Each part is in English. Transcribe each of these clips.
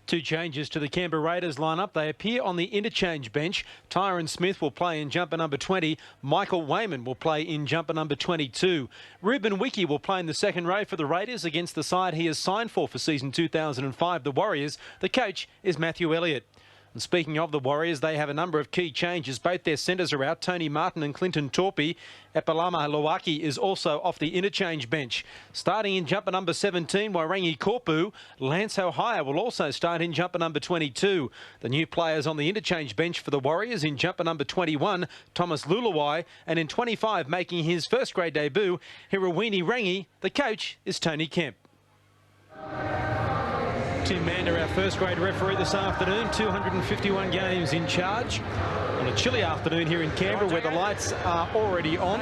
Two changes to the Canberra Raiders lineup. They appear on the interchange bench. Tyron Smith will play in jumper number 20. Michael Wayman will play in jumper number 22. Ruben Wiki will play in the second row for the Raiders against the side he has signed for season 2005, the Warriors. The coach is Matthew Elliott. And speaking of the Warriors, they have a number of key changes. Both their centres are out, Tony Martin and Clinton Torpey. Epalama Loaki is also off the interchange bench. Starting in jumper number 17, Wairangi Korpu. Lance Ohio will also start in jumper number 22. The new players on the interchange bench for the Warriors in jumper number 21, Thomas Lulawai, and in 25, making his first grade debut, Hirawini Rangi. The coach is Tony Kemp. Tim Mander, our first grade referee this afternoon, 251 games in charge on a chilly afternoon here in Canberra where the lights are already on.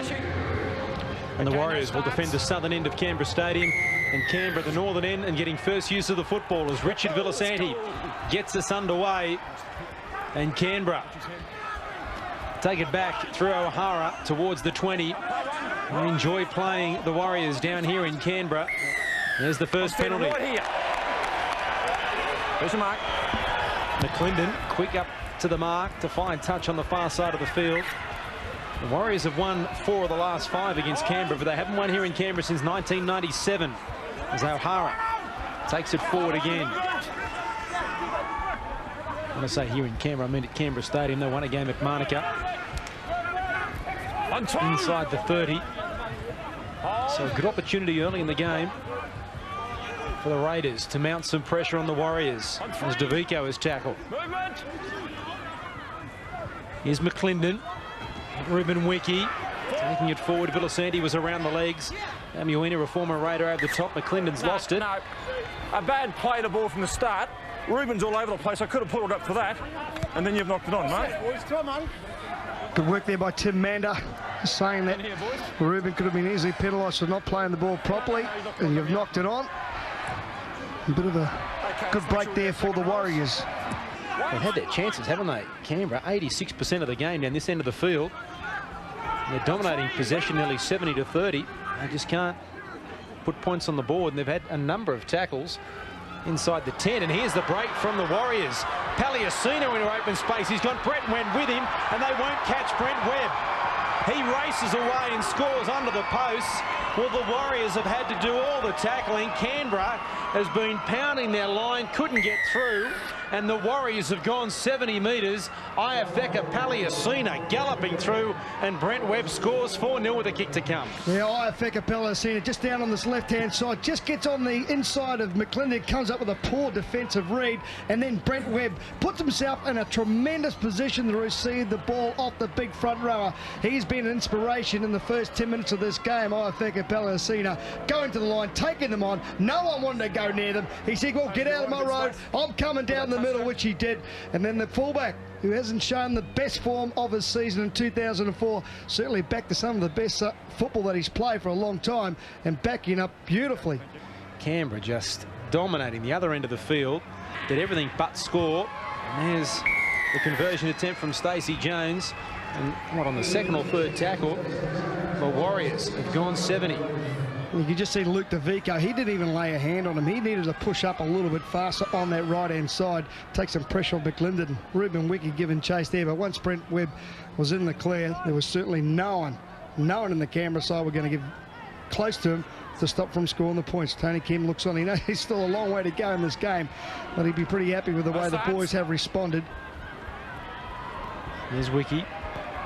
And the Warriors will defend the southern end of Canberra Stadium and Canberra the northern end, and getting first use of the football as Richard Villasanti gets us underway. And Canberra take it back through O'Hara towards the 20. We enjoy playing the Warriors down here in Canberra. There's the first penalty. There's the mark. McClendon quick up to the mark to find touch on the far side of the field. The Warriors have won 4 of the last 5 against Canberra, but they haven't won here in Canberra since 1997. As O'Hara takes it forward again. When I say here in Canberra, I mean at Canberra Stadium. They won a game at Manuka. Inside the 30. So a good opportunity early in the game for the Raiders to mount some pressure on the Warriors as DeVico is tackled. Here's McClendon. Ruben Wiki taking it forward. Villasanti was around the legs. Amuina, a former Raider, over the top. McClendon's lost it. No. A bad play the ball from the start. Ruben's all over the place. I could have pulled it up for that. And then you've knocked it on, mate. Good work there by Tim Mander, saying that Ruben could have been easily penalised for not playing the ball properly. And you've knocked it on. A bit of a good break there for the Warriors. They've had their chances, haven't they? Canberra, 86% of the game down this end of the field. And they're dominating possession nearly 70 to 30. They just can't put points on the board, and they've had a number of tackles inside the 10. And here's the break from the Warriors. Paliasino into open space. He's got Brent Webb with him, and they won't catch Brent Webb. He races away and scores under the posts. Well, the Warriors have had to do all the tackling. Canberra has been pounding their line, couldn't get through, and the Warriors have gone 70 metres. Iafeka Paliasina galloping through, and Brent Webb scores 4-0 with a kick to come. Yeah, Iafeka Paliasina just down on this left-hand side, just gets on the inside of McClendon, comes up with a poor defensive read, and then Brent Webb puts himself in a tremendous position to receive the ball off the big front rower. He's been an inspiration in the first 10 minutes of this game. Iafeka Paliasina going to the line, taking them on. No one wanted to go near them. He said, well, get out of my road. I'm coming down the middle, which he did. And then the fullback, who hasn't shown the best form of his season in 2004, certainly back to some of the best football that he's played for a long time, and backing up beautifully. Canberra just dominating the other end of the field, did everything but score. And there's the conversion attempt from Stacey Jones. And what, on the second or third tackle, the Warriors have gone 70. You can just see Luke DeVico. He didn't even lay a hand on him. He needed to push up a little bit faster on that right-hand side, take some pressure on McClendon. Ruben Wiki giving chase there, but once Brent Webb was in the clear, there was certainly no one in the Canberra side were going to get close to him to stop from scoring the points. Tony Kim looks on. He knows he's still a long way to go in this game, but he'd be pretty happy with the way the boys have responded. Here's Wiki.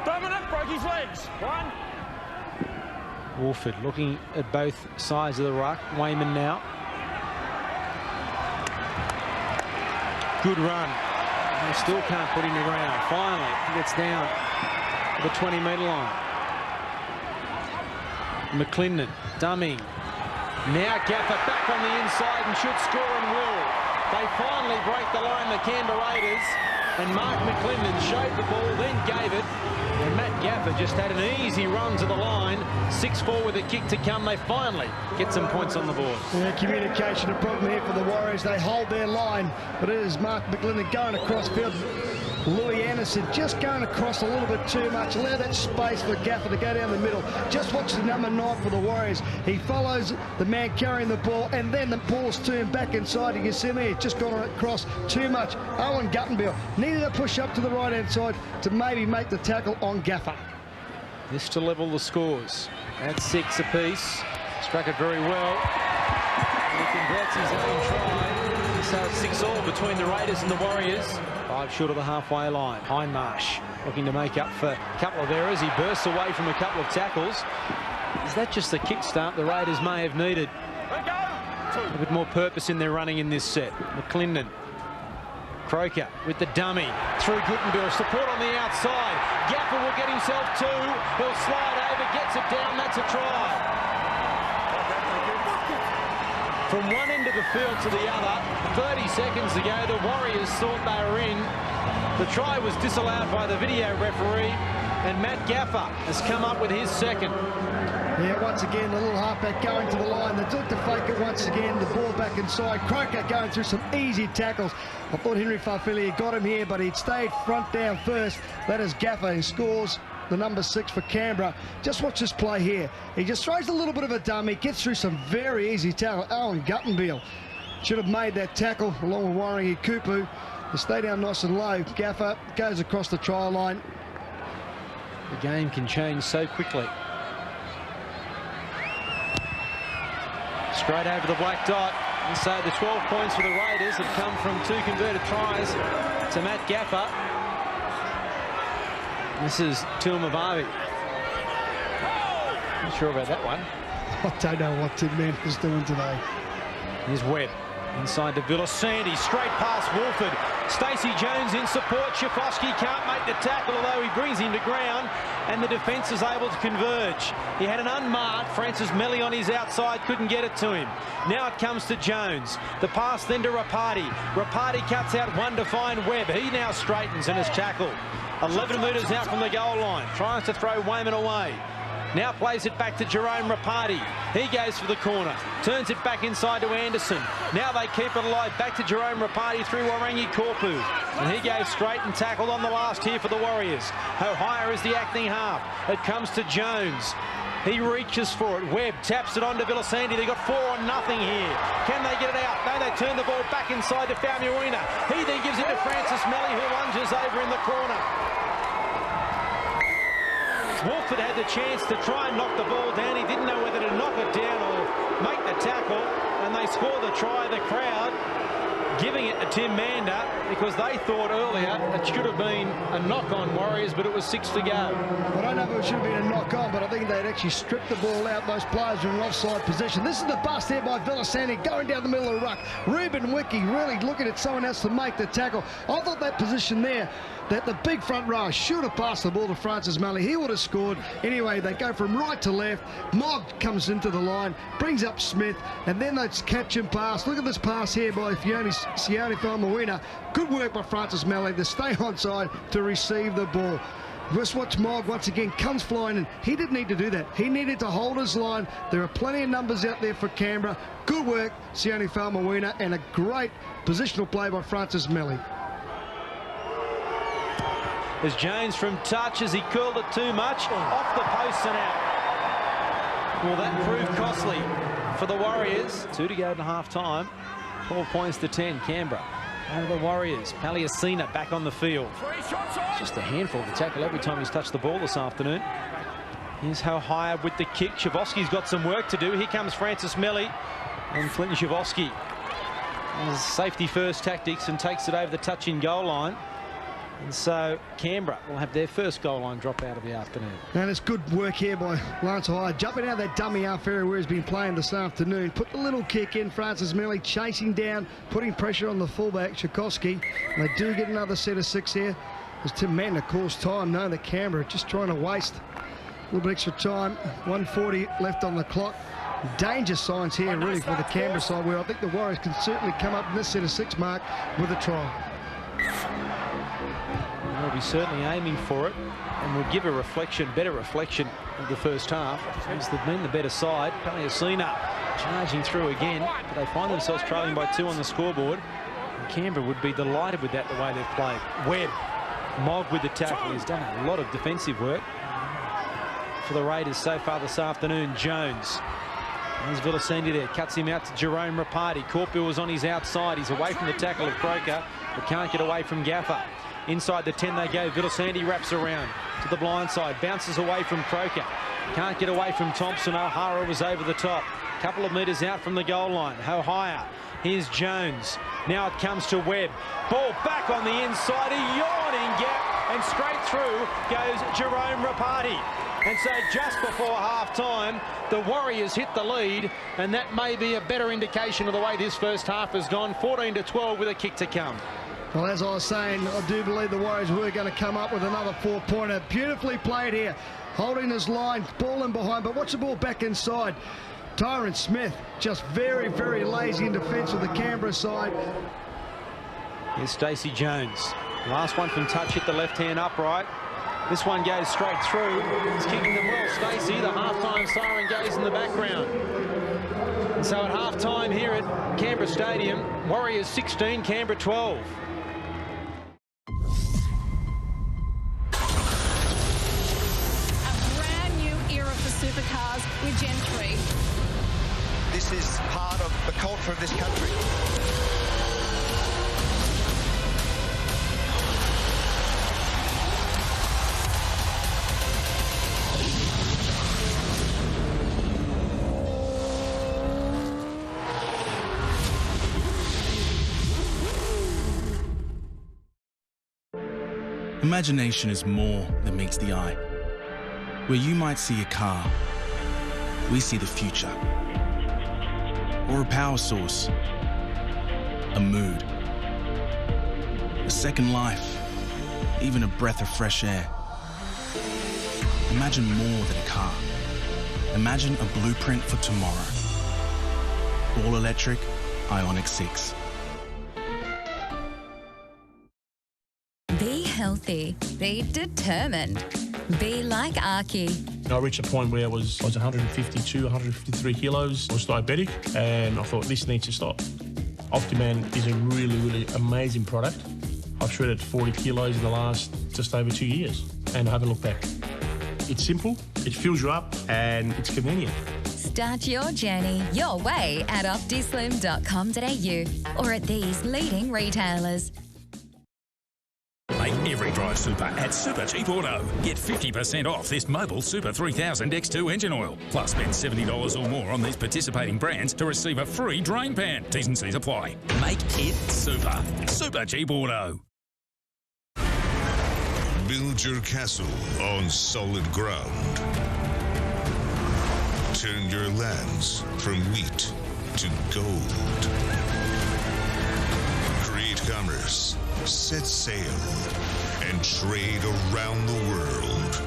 Dominic broke his legs. One. Wolford looking at both sides of the ruck. Wayman now. Good run. They still can't put him around. Finally, he gets down to the 20-metre line. McClendon, dumming. Now Gaffer back on the inside and should score and will. They finally break the line, the Canberra Raiders. And Mark McClendon showed the ball, then gave it. And Matt Gaffer just had an easy run to the line. 6-4 with a kick to come. They finally get some points on the board. Yeah, communication a problem here for the Warriors. They hold their line, but it is Mark McClendon going across field. Louis Anderson just going across a little bit too much. Allow that space for Gaffer to go down the middle. Just watch the number 9 for the Warriors. He follows the man carrying the ball, and then the ball's turned back inside. You can see there, it's just gone across too much. Owen Guttenbill needed to push up to the right-hand side to maybe make the tackle on Gaffer. This to level the scores. That's 6 apiece. Struck it very well. He converts his own try. So it's 6-all between the Raiders and the Warriors. 5 short of the halfway line. Hindmarsh looking to make up for a couple of errors. He bursts away from a couple of tackles. Is that just the kickstart the Raiders may have needed? A bit more purpose in their running in this set. McClendon. Croker with the dummy. Through Guttenbill. Support on the outside. Gaffer will get himself 2. He'll slide over, gets it down. That's a try. From one end of the field to the other, 30 seconds ago, the Warriors thought they were in. The try was disallowed by the video referee, and Matt Gaffer has come up with his second. Yeah, once again, the little halfback going to the line. They took the fake it once again. The ball back inside. Croker going through some easy tackles. I thought Henry Farfilli got him here, but he'd stayed front down first. That is Gaffer. He scores the number 6 for Canberra. Just watch this play here. He just throws a little bit of a dummy, gets through some very easy tackle. Owen Guttenbill should have made that tackle along with Warren Kupu. They stay down nice and low. Gaffer goes across the try line. The game can change so quickly. Straight over the black dot. And so the 12 points for the Raiders have come from 2 converted tries to Matt Gaffer. This is Tuamavavi. Not sure about that one. I don't know what Tim Manford's doing today. Here's Webb. Inside to Villasanti. Straight past Wolford. Stacey Jones in support. Schifosky can't make the tackle, although he brings him to ground. And the defence is able to converge. He had an unmarked Francis Melly on his outside. Couldn't get it to him. Now it comes to Jones. The pass then to Rapati. Rapati cuts out one to find Webb. He now straightens and is tackled. 11 metres out from the goal line. Tries to throw Wayman away. Now plays it back to Jerome Rapati. He goes for the corner. Turns it back inside to Anderson. Now they keep it alive. Back to Jerome Rapati through Warangi Korpu. And he goes straight and tackled on the last here for the Warriors. O'Hire is the acting half. It comes to Jones. He reaches for it. Webb taps it on to Villasanti. They got 4 on nothing here. Can they get it out? No, they turn the ball back inside to Faumuina. He then gives it to Francis Melly, who lunges over in the corner. Wolford had the chance to try and knock the ball down. He didn't know whether to knock it down or make the tackle, and they score the try. The crowd giving it to Tim Mander because they thought earlier it should have been a knock on Warriors, but it was 6 to go. I don't know if it should have been a knock on, but I think they'd actually stripped the ball out. Those players were in an offside position. This is the bust here by Villasanti going down the middle of the ruck. Ruben Wiki really looking at someone else to make the tackle. I thought that position there, that the big front row should have passed the ball to Francis Melly. He would have scored. Anyway, they go from right to left. Mogg comes into the line, brings up Smith, and then they catch and pass. Look at this pass here by Sione Faumuina. Good work by Francis Melly to stay onside to receive the ball. Just watch Mogg once again comes flying, and he didn't need to do that. He needed to hold his line. There are plenty of numbers out there for Canberra. Good work, Sione Faumuina, and a great positional play by Francis Melly. As Jones from touch, as he curled it too much, off the post and out. Well, that proved costly for the Warriors. 2 to go to half-time. 12 points to 10, Canberra. Over the Warriors. Paliasina back on the field. Just a handful of the tackle every time he's touched the ball this afternoon. Here's O'Hire with the kick. Shavosky's got some work to do. Here comes Francis Melly and Clinton Shavosky. Safety first tactics and takes it over the touch-in goal line. And so Canberra will have their first goal line drop out of the afternoon. And it's good work here by Lance O'Hire, jumping out of that dummy half area where he's been playing this afternoon. Put the little kick in. Francis Melly chasing down, putting pressure on the fullback, Sikorsky. And they do get another set of 6 here. As Tim Mander calls time, knowing that Canberra just trying to waste a little bit extra time. 1:40 left on the clock. Danger signs here really for the Canberra side, where I think the Warriors can certainly come up in this set of 6 mark with a try. They'll be certainly aiming for it, and will give a reflection, better reflection of the first half. As they've been the better side. Paliasina charging through again, but they find themselves trailing by 2 on the scoreboard. And Canberra would be delighted with that, the way they've played. Webb Mogg with the tackle. He's done a lot of defensive work for the Raiders so far this afternoon. Jones. There's Villasendi there. Cuts him out to Jerome Rapati. Corpil was on his outside. He's away from the tackle of Croker, but can't get away from Gaffer. Inside the 10 they go. Villasendi wraps around to the blind side. Bounces away from Croker. Can't get away from Thompson. O'Hara was over the top. Couple of metres out from the goal line. O'Hara. Here's Jones. Now it comes to Webb. Ball back on the inside. A yawning gap. And straight through goes Jerome Rapati. And so just before half-time, the Warriors hit the lead, and that may be a better indication of the way this first half has gone. 14-12 with a kick to come. Well, as I was saying, I do believe the Warriors were going to come up with another 4-pointer. Beautifully played here. Holding his line, ball in behind, but watch the ball back inside. Tyron Smith just very, very lazy in defence of the Canberra side. Here's Stacey Jones. Last one from touch, hit the left-hand upright. This one goes straight through. He's kicking them well, Stacey. The half-time siren goes in the background. And so at half-time here at Canberra Stadium, Warriors 16, Canberra 12. A brand new era for supercars with Gen 3. This is part of the culture of this country. Imagination is more than meets the eye. Where you might see a car, we see the future. Or a power source, a mood, a second life, even a breath of fresh air. Imagine more than a car. Imagine a blueprint for tomorrow. All electric, Ioniq 6. Be healthy. Be determined. Be like Archie. I reached a point where I was 152, 153 kilos. I was diabetic, and I thought this needs to stop. Optiman is a really, really amazing product. I've shredded 40 kilos in the last just over 2 years, and I haven't looked back. It's simple, it fills you up, and it's convenient. Start your journey your way at optislim.com.au or at these leading retailers. Make every drive super at Super Cheap Auto. Get 50% off this mobile Super 3000 X2 engine oil. Plus spend $70 or more on these participating brands to receive a free drain pan. T's and C's apply. Make it super. Super Cheap Auto. Build your castle on solid ground. Turn your lands from wheat to gold. Create commerce. Set sail and trade around the world.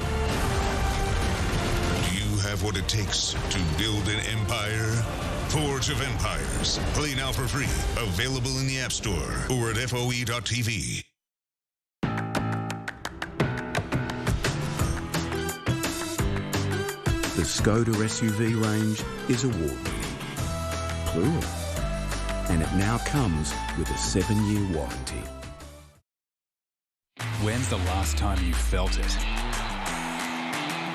Do you have what it takes to build an empire? Forge of Empires. Play now for free. Available in the App Store or at FOE.tv. The Skoda SUV range is award-winning, plural, and it now comes with a 7-year warranty. When's the last time you felt it?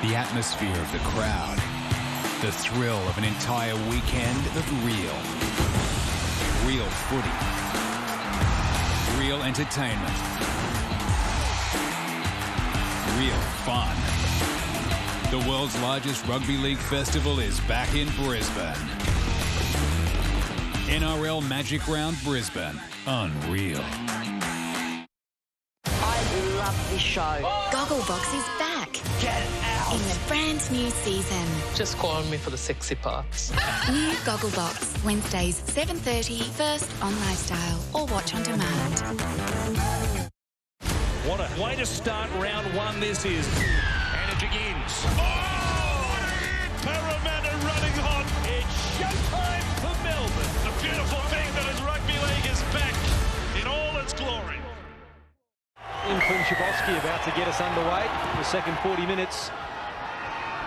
The atmosphere of the crowd. The thrill of an entire weekend of real footy. Real entertainment. Real fun. The world's largest rugby league festival is back in Brisbane. NRL Magic Round Brisbane. Unreal. Love this show. Gogglebox is back. Get out. In the brand new season. Just calling me for the sexy parts. New Gogglebox, Wednesdays 7:30, first on Lifestyle or watch on demand. What a way to start round one this is. And it begins. Oh! Parramatta running hot. It's showtime for Melbourne. The beautiful thing that is rugby league is back in all its glory. Quinn Shabowski about to get us underway. The second 40 minutes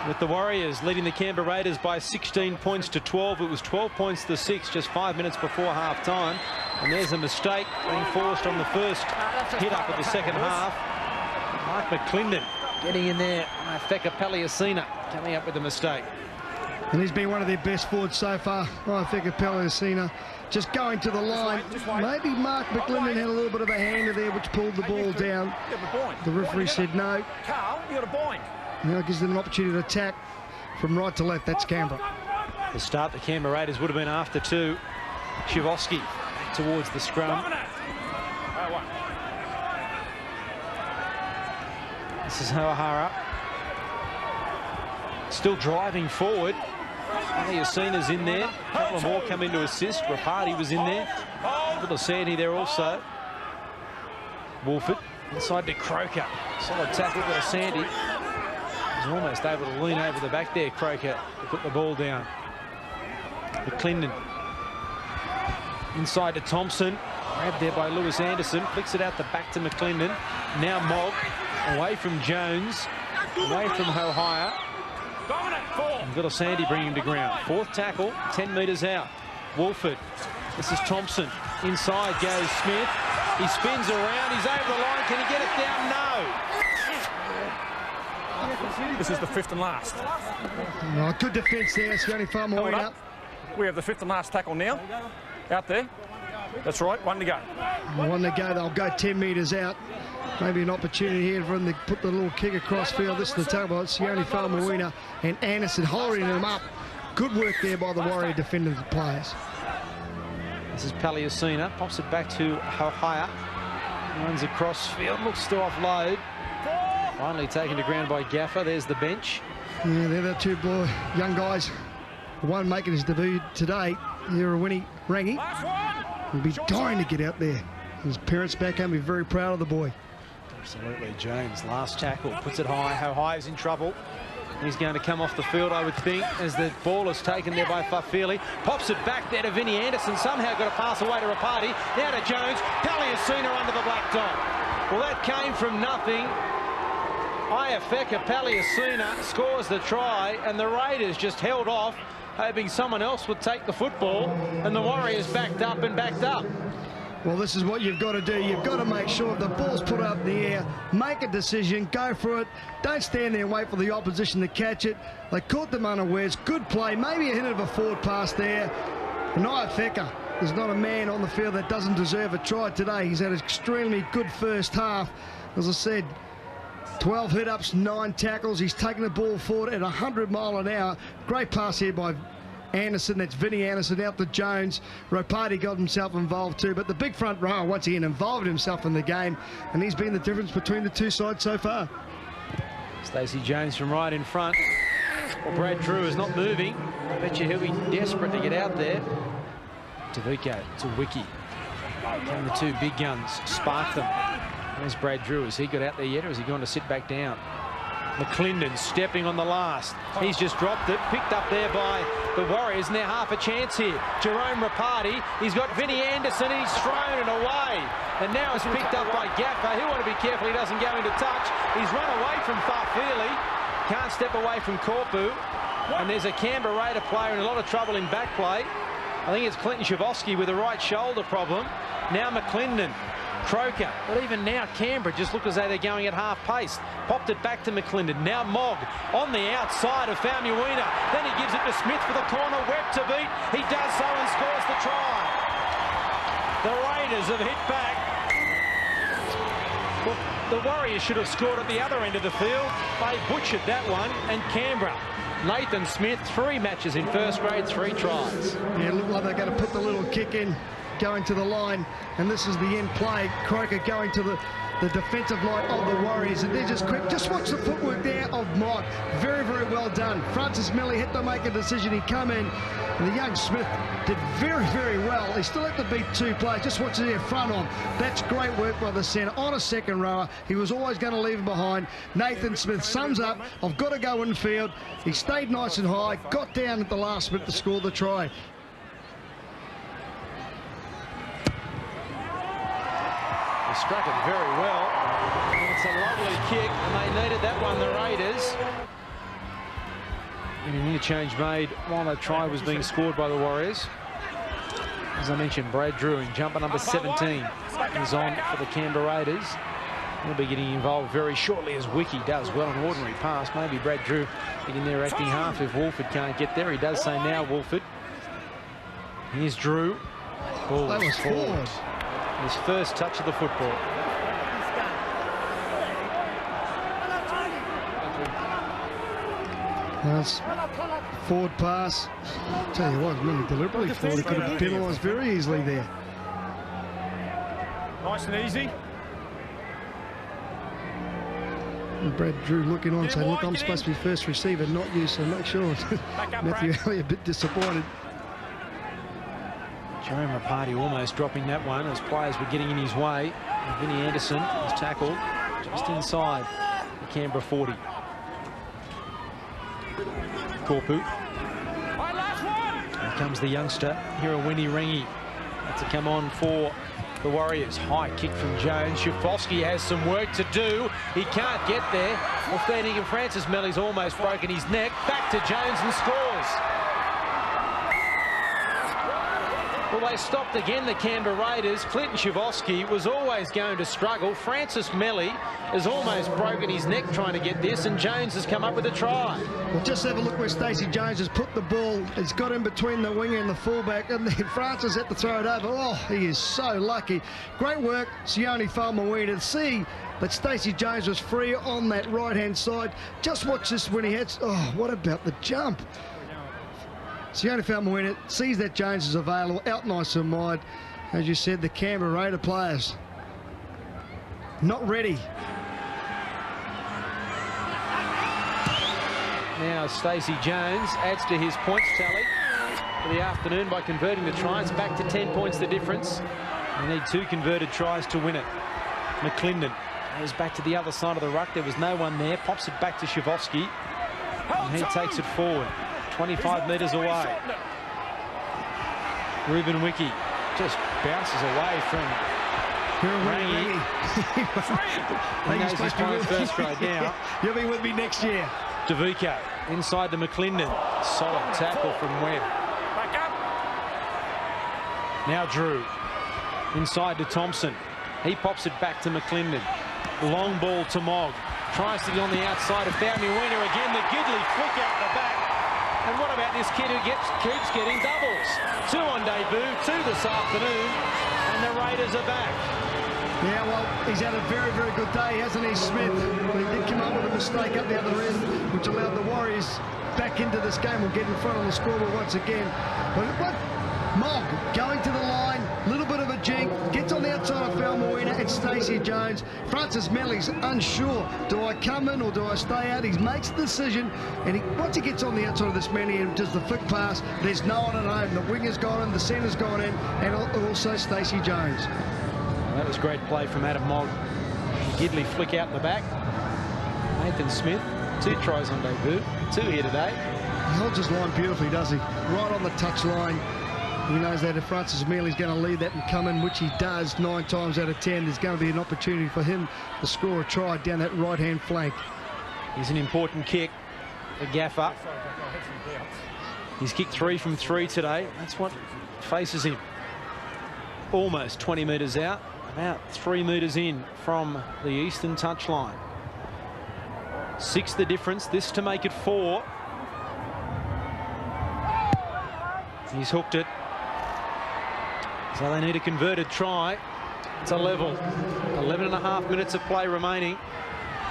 with the Warriors leading the Canberra Raiders by 16 points to 12. It was 12 points to 6 just 5 minutes before half-time. And there's a mistake being forced on the first hit up of the second half. Mark McClendon getting in there. Feka Paliasina coming up with a mistake. And he's been one of their best forwards so far. Feka Paliasina just going to the line. Maybe Mark McClendon had a little bit of a hander there, which pulled the ball down. The referee said no. Carl, you got a bind. Now it gives them an opportunity to attack from right to left. That's Canberra. The start, the Canberra Raiders would have been after two. Shivosky towards the scrum. This is O'Hara. Still driving forward. Paliasina's in there. A couple of more come in to assist. Rapati was in there. A little Sandy there also. Wolford inside to Croker. Solid tackle to Sandy. He's almost able to lean over the back there, Croker, to put the ball down. McClendon inside to Thompson. Grabbed there by Lewis Anderson. Flicks it out the back to McClendon. Now Mogg away from Jones. Away from O'Hara. Little Sandy bringing him to ground. Fourth tackle, 10 metres out. Wolford. This is Thompson. Inside goes Smith. He spins around. He's over the line. Can he get it down? No. This is the fifth and last. Oh, good defence there. Sione Faumuina. We have the fifth and last tackle now. Out there. That's right. One to go. One to go. They'll go 10 metres out. Maybe an opportunity here for them to put the little kick across field. This is the tackle. It's Sione Faumuina and Anderson holding them up. Good work there by the Warrior defenders players. This is Paliasina. Pops it back to O'Hara. Runs across field. Looks to offload. Finally taken to ground by Gaffer. There's the bench. Yeah, they're the two young guys. The one making his debut today, Winnie Rangi. He'll be dying to get out there. His parents back home will be very proud of the boy. Absolutely. Jones, last tackle, puts it high. O'Hara's in trouble. He's going to come off the field, I would think, as the ball is taken there by Fafili. Pops it back there to Vinnie Anderson. Somehow got a pass away to Rapati. Now to Jones. Paliasina under the black dot. Well, that came from nothing. Feka Paliasina scores the try, and the Raiders just held off, hoping someone else would take the football, and the Warriors backed up and backed up. Well, this is what you've got to do. You've got to make sure the ball's put up in the air, make a decision, go for it. Don't stand there and wait for the opposition to catch it. They caught them unawares. Good play. Maybe a hint of a forward pass there. And Feka, there's not a man on the field that doesn't deserve a try today. He's had an extremely good first half. As I said, 12 hit-ups, 9 tackles. He's taken the ball forward at 100 mile an hour. Great pass here by Anderson. That's Vinnie Anderson out to Jones. Rapati got himself involved too, but the big front row once again involved himself in the game, and he's been the difference between the two sides so far. Stacey Jones from right in front. Well, Brad Drew is not moving. I bet you he'll be desperate to get out there. Taviko to Wiki. Can the two big guns spark them? Where's Brad Drew? Has he got out there yet, or has he gone to sit back down? McClendon stepping on the last. He's just dropped it, picked up there by the Warriors, and they're half a chance here. Jerome Rapati, he's got Vinnie Anderson, and he's thrown it away. And now it's picked up by Gaffer. He'll want to be careful he doesn't go into touch. He's run away from Fafili. Can't step away from Corpu. And there's a Canberra Raider player in a lot of trouble in back play. I think it's Clinton Shivosky with a right shoulder problem. Now McClendon. Croker, but even now Canberra just look as though they're going at half pace. Popped it back to McClendon. Now Mogg on the outside of Faumuina. Then he gives it to Smith for the corner. Webb to beat. He does so and scores the try. The Raiders have hit back. Well, the Warriors should have scored at the other end of the field. They butchered that one, and Canberra. Nathan Smith, 3 matches in first grade, 3 tries. Yeah, look like they're going to put the little kick in, going to the line, and this is the end play. Croker going to the defensive line of the Warriors, and they're just quick. Just watch the footwork there of Mott. Very, very well done. Francis Millie had to make a decision. He come in, and the young Smith did very, very well. He still had to beat 2 players. Just watch it there, front on. That's great work by the centre on a second rower. He was always going to leave him behind. Nathan Smith sums up. I've got to go in field. He stayed nice and high, got down at the last minute to score the try. They struck it very well. It's a lovely kick, and they needed that one, the Raiders. And an interchange made while a try was being scored by the Warriors. As I mentioned, Brad Drew in jumper number 17 is on for the Canberra Raiders. He'll be getting involved very shortly as Wiki does well an ordinary pass. Maybe Brad Drew in their acting half if Wolford can't get there. He does say now, Wolford. Here's Drew. Ball that was forward. His first touch of the football. That's forward pass. Tell you what, really deliberately forward. He could have penalised very easily there. Nice and easy. And Brad Drew looking on, saying, look, I'm supposed to be first receiver, not you, so make sure. Matthew Elliott a bit disappointed. Jerome Rapati almost dropping that one as players were getting in his way. And Vinnie Anderson was tackled just inside the Canberra 40. Corpu. Here comes the youngster, Hirawini Rengi. That's to come on for the Warriors. High kick from Jones. Schiffolski has some work to do. He can't get there. Authentic Francis Melly's almost broken his neck. Back to Jones and scores. Well, they stopped again, the Canberra Raiders. Clinton Schiffolski was always going to struggle. Francis Melly has almost broken his neck trying to get this, and Jones has come up with a try. Well, just have a look where Stacey Jones has put the ball. It's got in between the winger and the fullback, and then Francis had to throw it over. Oh, he is so lucky. Great work, Sione Faumuina, to see that Stacey Jones was free on that right-hand side. Just watch this when he hits. Oh, what about the jump? Sione Faumuina sees that Jones is available, out nice and wide. As you said, the Canberra Raider players not ready. Now Stacey Jones adds to his points tally for the afternoon by converting the tries. Back to 10 points the difference. They need 2 converted tries to win it. McClendon goes back to the other side of the ruck. There was no one there. Pops it back to Schiffolski. And he takes it forward. 25 metres away. Ruben Wiki just bounces away from Rangi. He knows he's playing first grade now. You'll be with me next year. Devico inside to McClendon. Solid tackle from Webb. Now Drew inside to Thompson. He pops it back to McClendon. Long ball to Mogg. Tries to get on the outside of Faumuina again. The Gidley flick out the back. And what about this kid who keeps getting doubles? 2 on debut, 2 this afternoon, and the Raiders are back. Yeah, well, he's had a very, very good day, hasn't he, Smith? But he did come up with a mistake up the other end, which allowed the Warriors back into this game. We'll get in front of the scoreboard once again. But what? Mogg going to the line, little bit of a jink, gets on the outside of Faumuina and Stacey Jones. Francis Melly's unsure. Do I come in or do I stay out? He makes the decision, and once he gets on the outside of this man and does the flick pass, there's no one at home. The winger's gone in, the centre's gone in, and also Stacey Jones. Well, that was great play from Adam Mogg. Gidley flick out the back. Nathan Smith, 2 tries on debut, 2 here today. He holds his line beautifully, does he? Right on the touch line. He knows that if Francis Melly's going to lead that and come in, which he does 9 times out of 10, there's going to be an opportunity for him to score a try down that right-hand flank. Here's an important kick for Gaffer. He's kicked 3 from 3 today. That's what faces him. Almost 20 metres out, about 3 metres in from the eastern touchline. 6 the difference, this to make it 4. He's hooked it. So they need a converted try. It's a level. 11.5 minutes of play remaining.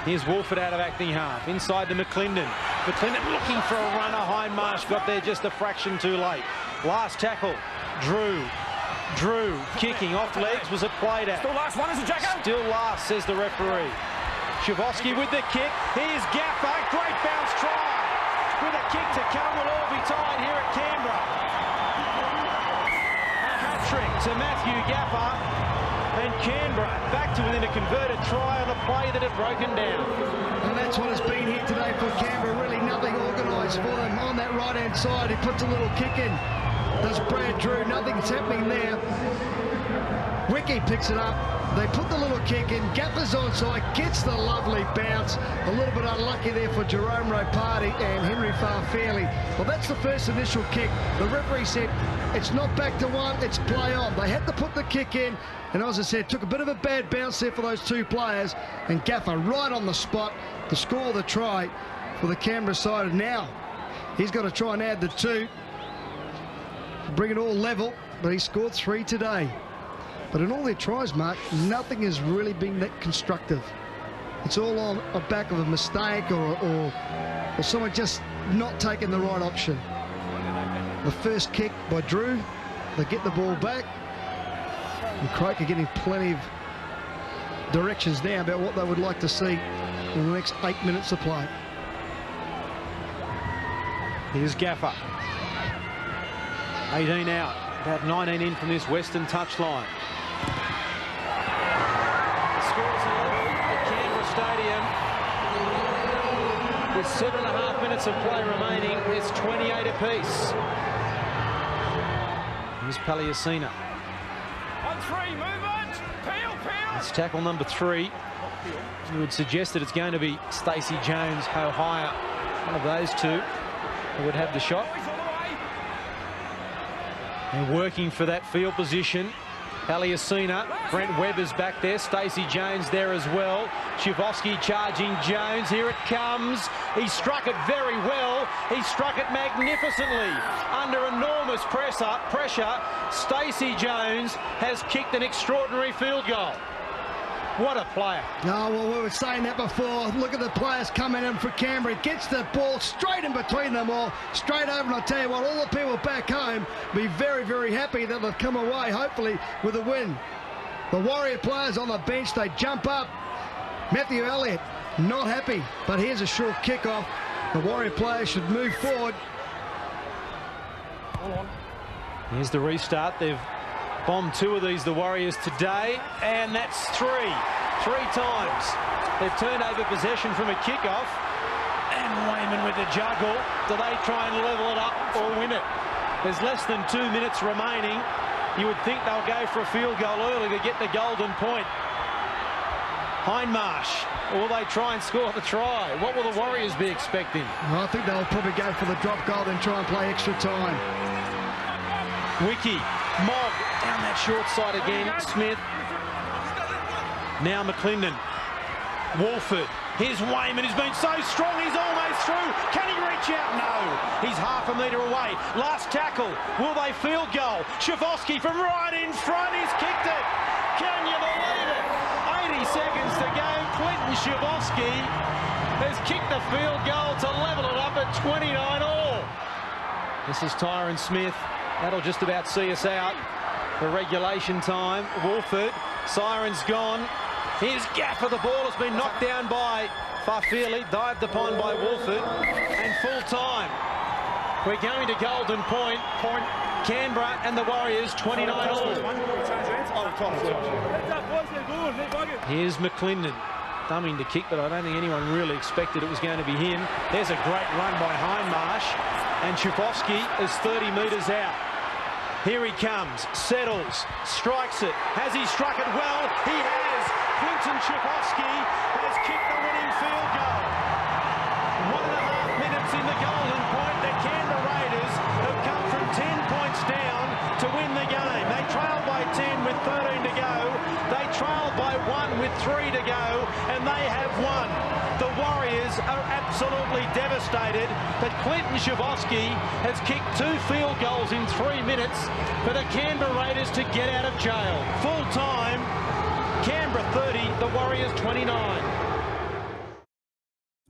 Here's Wolford out of acting half. Inside to McClendon. McClendon looking for a runner. Hindmarsh got there just a fraction too late. Last tackle. Drew kicking off legs. Was it played at? Still last one, is it, Jacko? Still last, says the referee. Schiffolski with the kick. Here's Gaffer. Great bounce try. With a kick to come, we'll all be tied here at Canberra. Trick to Matthew Gaffer, and Canberra back to within a converted try on a play that had broken down. And that's what has been here today for Canberra. Really nothing organised for them on that right-hand side. He puts a little kick in. Does Brad Drew. Nothing's happening there. Wiki picks it up. They put the little kick in. Gaffer's onside, gets the lovely bounce. A little bit unlucky there for Jerome Ropati and Henry Farfairley. Well, that's the first initial kick. The referee said it's not back to one, it's play on. They had to put the kick in, and as I said, took a bit of a bad bounce there for those two players, and Gaffer right on the spot to score the try for the Canberra side. And now he's got to try and add the 2, bring it all level, but he scored 3 today. But in all their tries, Mark, nothing has really been that constructive. It's all on the back of a mistake or someone just not taking the right option. The first kick by Drew, they get the ball back, and Croker getting plenty of directions now about what they would like to see in the next 8 minutes of play. Here's Gaffer. 18 out, about 19 in from this western touchline. The score's 11 at Canberra Stadium. With 7.5 minutes of play remaining, it's 28 apiece. Here's Paliasina. On 3, movement. Peel. It's tackle number 3. You would suggest that it's going to be Stacey Jones, Hohire, one of those two who would have the shot. And working for that field position, Paliasina. Brent Webber's back there. Stacey Jones there as well. Chivosky charging Jones. Here it comes. He struck it very well. He struck it magnificently. Under enormous pressure, Stacey Jones has kicked an extraordinary field goal. What a player. Oh, well, we were saying that before. Look at the players coming in for Canberra. He gets the ball straight in between them all, straight over. And I'll tell you what, all the people back home be very, very happy that they've come away, hopefully, with a win. The Warrior players on the bench, they jump up. Matthew Elliott, not happy, but here's a short kickoff. The Warrior players should move forward. Here's the restart. They've bombed 2 of these, the Warriors, today, and that's 3 times. They've turned over possession from a kickoff, and Wayman with the juggle. Do they try and level it up or win it? There's less than 2 minutes remaining. You would think they'll go for a field goal early to get the golden point. Hindmarsh, or will they try and score the try? What will the Warriors be expecting? Well, I think they'll probably go for the drop goal and try and play extra time. Wiki, Mogg, down that short side again. Smith. Now McClendon. Wolford. Here's Wayman, who's been so strong, he's almost through. Can he reach out? No. He's half a metre away. Last tackle. Will they field goal? Chivosky from right in front. He's kicked it. Can you believe it? 80 seconds to go. Quentin Chivosky has kicked the field goal to level it up at 29 all. This is Tyron Smith. That'll just about see us out for regulation time. Wolford, siren's gone. Here's Gaffer. The ball has been knocked down by Farfairley, dived upon by Wolford, and full time. We're going to golden point. Canberra and the Warriors 29 all. Here's McClendon, dumbing to kick, but I don't think anyone really expected it was going to be him. There's a great run by Hindmarsh, and Chivosky is 30 metres out. Here he comes, settles, strikes it. Has he struck it well? He has. Quinton Chivosky has kicked the winning field goal. 1.5 minutes in the golden point. The Canberra Raiders have come from 10 points down to win the game. They trailed by 10 with 13 to go. They trailed by 1 with 3 to go, and they have won. The Warriors are absolutely devastated, but Quinton Chivosky has kicked 2 field goals in 3 minutes for the Canberra Raiders to get out of jail. Full time, Canberra 30, the Warriors 29.